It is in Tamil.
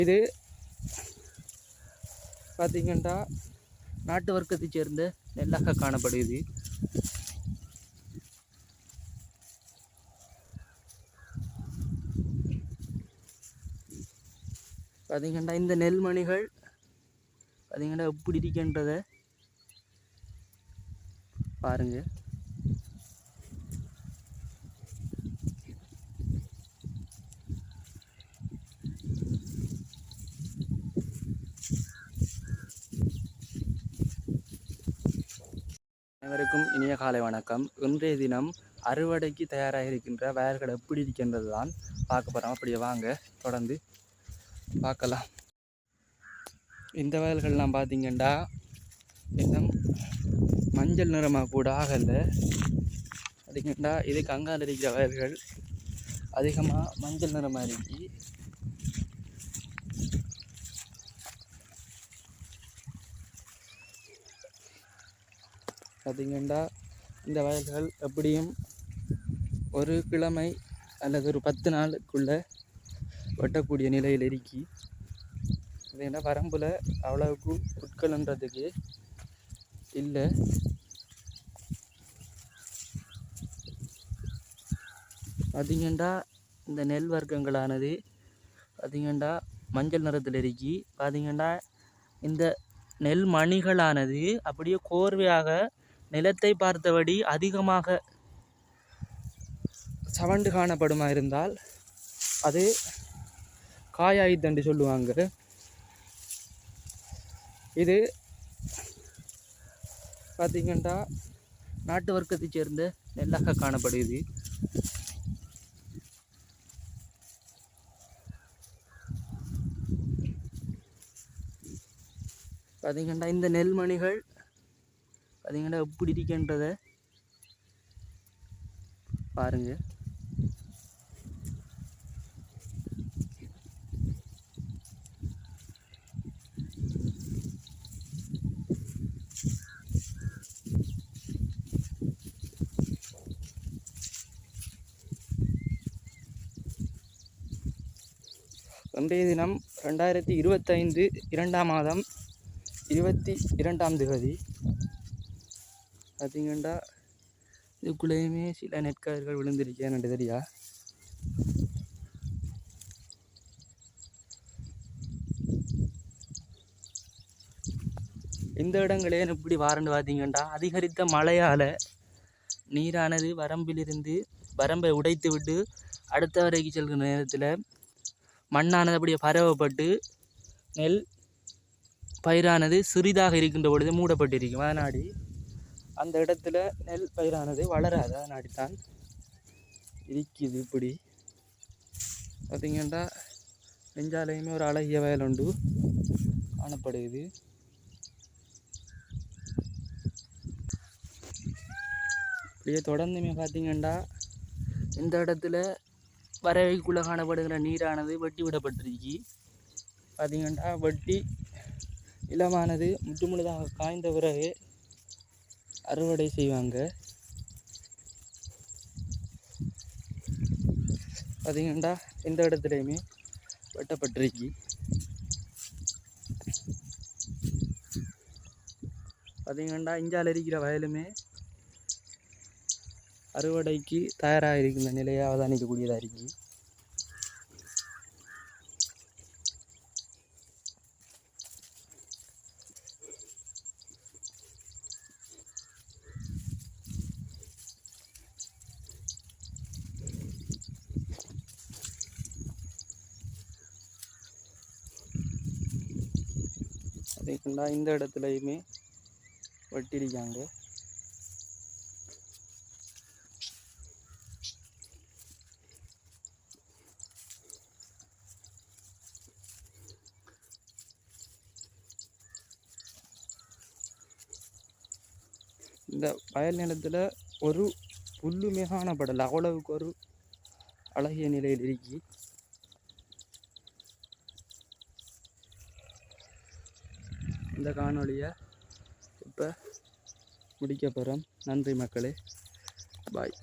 இது பார்த்தீங்கன்னா நாட்டு வர்க்கத்தை சேர்ந்த நெல்லாக காணப்படுது. பார்த்தீங்கன்னா இந்த நெல்மணிகள் பார்த்தீங்கன்னா எப்படி இருக்கின்றதை பாருங்க. அனைவருக்கும் இனிய காலை வணக்கம். இன்றைய தினம் அறுவடைக்கு தயாராக இருக்கின்ற வயல்கள் எப்படி இருக்கின்றது தான் பார்க்க போகிறோம். அப்படியே வாங்க தொடர்ந்து பார்க்கலாம். இந்த வயல்கள்லாம் பார்த்தீங்கன்னா இன்னும் மஞ்சள் நிறமாக கூட ஆகலை. பார்த்தீங்கன்னா இது கங்கால் இருக்கிற வயல்கள் அதிகமாக மஞ்சள் நிறமாக இருக்கு. பார்த்தீங்கன்னா இந்த வயல்கள் எப்படியும் ஒரு கிழமை அல்லது ஒரு 10 நாளுக்குள்ளே வெட்டக்கூடிய நிலையில் இருக்கி. இது என்ன வரம்பில் அவ்வளவுக்கு புட்கள்ன்றதுக்கு இல்லை. பார்த்தீங்கன்னா இந்த நெல் வர்க்கங்களானது பார்த்தீங்கன்னா மஞ்சள் நிறத்தில் இருக்கி. பார்த்தீங்கன்னா இந்த நெல் மணிகளானது அப்படியே கோர்வையாக நிலத்தை பார்த்தபடி அதிகமாக சவண்டு காணப்படுமா இருந்தால் அது காயாயித்தண்டு சொல்லுவாங்க. இது பார்த்தீங்கன்னா நாட்டு வர்க்கத்தை சேர்ந்த நெல்லாக காணப்படுது. பார்த்தீங்கன்னா இந்த நெல்மணிகள் பார்த்தீங்கன்னா எப்படி இருக்கின்றதை பாருங்க. இன்றைய தினம் 2025 2ஆம் மாதம் 22ஆம் தேதி. பார்த்தீங்கன்னா இதுக்குள்ளேயுமே சில நெற்கதிர்கள் விழுந்திருக்கேன்னு தெரியா. இந்த இடங்களே இப்படி வாரண்டு பார்த்தீங்கன்னா அதிகரித்த மழையால் நீரானது வரம்பை உடைத்து விட்டு அடுத்த வரைக்கு செல்கிற நேரத்தில் மண்ணானது அப்படியே பரவப்பட்டு நெல் பயிரானது சிறிதாக இருக்கின்ற பொழுது மூடப்பட்டிருக்கும். அதனாடி அந்த இடத்துல நெல் பயிரானது வளராது. அதனாடித்தான் இருக்குது. இப்படி பார்த்தீங்கன்னா நெஞ்சாலையுமே ஒரு அழகிய வயல் ஒன்று காணப்படுது. இப்படியே தொடர்ந்துமே பார்த்தீங்கன்னா இந்த இடத்துல வரவைக்குள்ளே காணப்படுகிற நீரானது வெட்டி விடப்பட்டிருக்கு. பார்த்தீங்கன்னா வெட்டி இளமானது முழுதாக காய்ந்த பிறகு அறுவடை செய்வாங்க. பார்த்தீங்கன்னா இந்த இடத்துலையுமே வெட்டப்பட்டிருக்கு. பார்த்தீங்கன்னா இஞ்சால் இருக்கிற வயலுமே அறுவடைக்கு தயாராக இருக்கின்ற நிலையை அவதானிக்கக்கூடியதாக இருக்கு. பார்த்தீங்கன்னா இந்த இடத்துலையுமே வெட்டிருக்காங்க. இந்த வயல் நிலத்தில் ஒரு புல்லுமே காணப்படலை. அவ்வளவுக்கு ஒரு அழகிய நிலையில் இருக்கி. இந்த காணொளியை இப்போ முடிக்க போகிறோம். நன்றி மக்களே, பாய்.